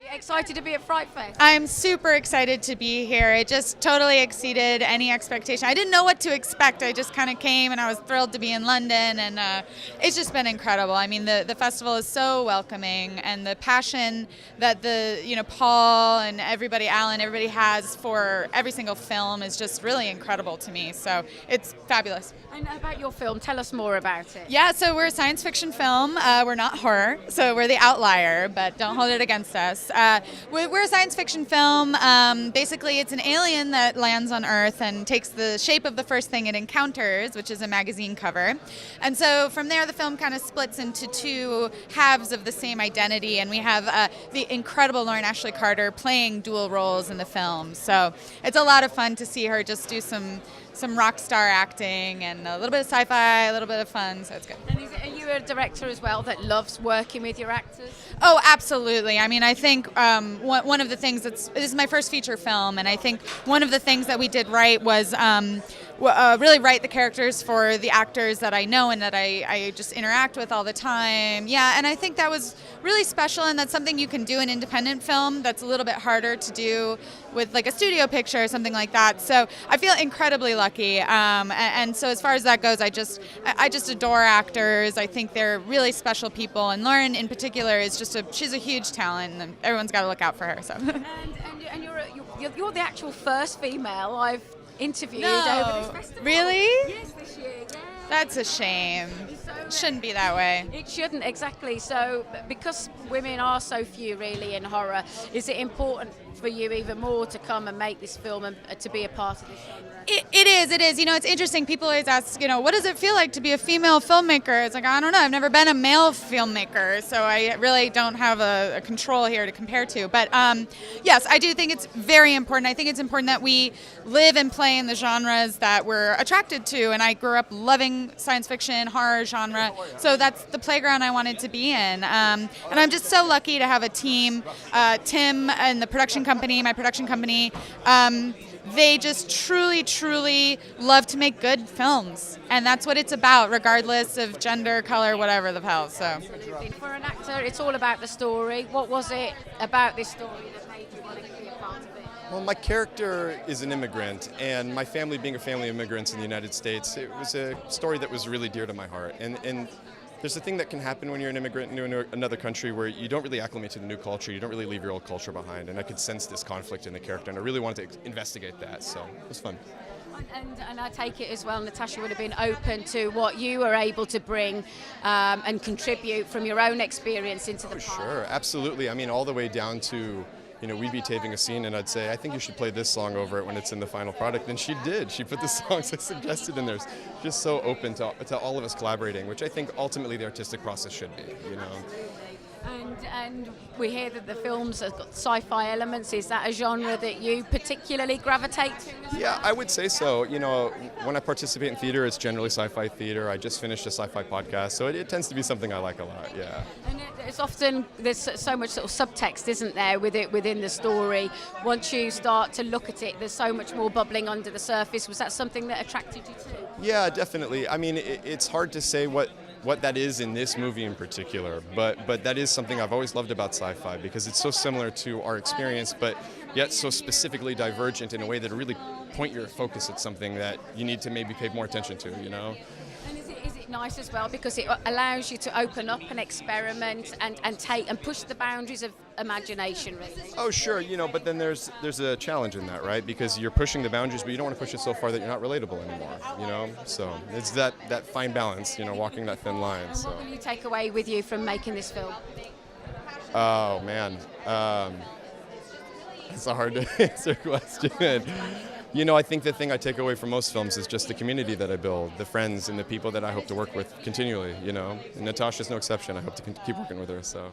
Excited to be at FRIGHTFEST? I'm super excited to be here. It just totally exceeded any expectation. I didn't know what to expect. I just kind of came and I was thrilled to be in London, and it's just been incredible. I mean, the festival is so welcoming, and the passion that Paul and Alan, everybody has for every single film is just really incredible to me. So it's fabulous. And about your film, tell us more about it. Yeah, so we're a science fiction film. We're not horror, so we're the outlier, but don't hold it against us. We're a science fiction film. Basically, it's an alien that lands on Earth and takes the shape of the first thing it encounters, which is a magazine cover. And so from there, the film kind of splits into two halves of the same identity, and we have the incredible Lauren Ashley Carter playing dual roles in the film. So it's a lot of fun to see her just do some rock star acting and a little bit of sci-fi, a little bit of fun, so it's good. And are you a director as well that loves working with your actors? Oh, absolutely. I mean, I think one of the things this is my first feature film, and I think one of the things that we did right was really write the characters for the actors that I know and that I just interact with all the time. Yeah, and I think that was really special, and that's something you can do in independent film that's a little bit harder to do with like a studio picture or something like that. So I feel incredibly lucky, and so as far as that goes, I just adore actors. I think they're really special people, and Lauren in particular is she's a huge talent, and everyone's got to look out for her. So. And you're the actual first female I've interviewed over this festival. Really? Yes, this year. Yeah. That's a shame. It shouldn't be that way. It shouldn't, exactly. So because women are so few really in horror, is it important for you even more to come and make this film and to be a part of this genre? It is. You know, it's interesting. People always ask, what does it feel like to be a female filmmaker? It's like, I don't know. I've never been a male filmmaker, so I really don't have a control here to compare to. But yes, I do think it's very important. I think it's important that we live and play in the genres that we're attracted to. And I grew up loving science fiction, horror genre, so that's the playground I wanted to be in. And I'm just so lucky to have a team, Tim and the production company, my production company. They just truly love to make good films, and that's what it's about, regardless of gender, color, whatever the hell. So, for an actor, it's all about the story. What was it about this story that made you want to be a part of it? Well, my character is an immigrant, and my family being a family of immigrants in the United States, it was a story that was really dear to my heart. And there's a thing that can happen when you're an immigrant into another country where you don't really acclimate to the new culture, you don't really leave your old culture behind, and I could sense this conflict in the character, and I really wanted to investigate that, so it was fun. And I take it as well, Natasha would have been open to what you were able to bring and contribute from your own experience into the part. Sure, absolutely. I mean, all the way down to, we'd be taping a scene and I'd say, I think you should play this song over it when it's in the final product. And she did. She put the songs I suggested in there. Just so open to all of us collaborating, which I think ultimately the artistic process should be, And we hear that the films have got sci-fi elements. Is that a genre that you particularly gravitate to? Yeah, I would say so. When I participate in theater, it's generally sci-fi theater. I just finished a sci-fi podcast, so it tends to be something I like a lot, yeah. And it's often, there's so much sort of subtext, isn't there, within the story. Once you start to look at it, there's so much more bubbling under the surface. Was that something that attracted you too? Yeah, definitely. I mean, it's hard to say what that is in this movie in particular, but that is something I've always loved about sci-fi, because it's so similar to our experience, but yet so specifically divergent in a way that really point your focus at something that you need to maybe pay more attention to, And is it nice as well because it allows you to open up and experiment and push the boundaries of imagination, really? Oh, sure, but then there's a challenge in that, right? Because you're pushing the boundaries, but you don't want to push it so far that you're not relatable anymore, So it's that fine balance, walking that thin line. And what will you take away with you from making this film? Oh, man. It's a hard to answer question. I think the thing I take away from most films is just the community that I build, the friends and the people that I hope to work with continually, And Natasha's no exception. I hope to keep working with her, so.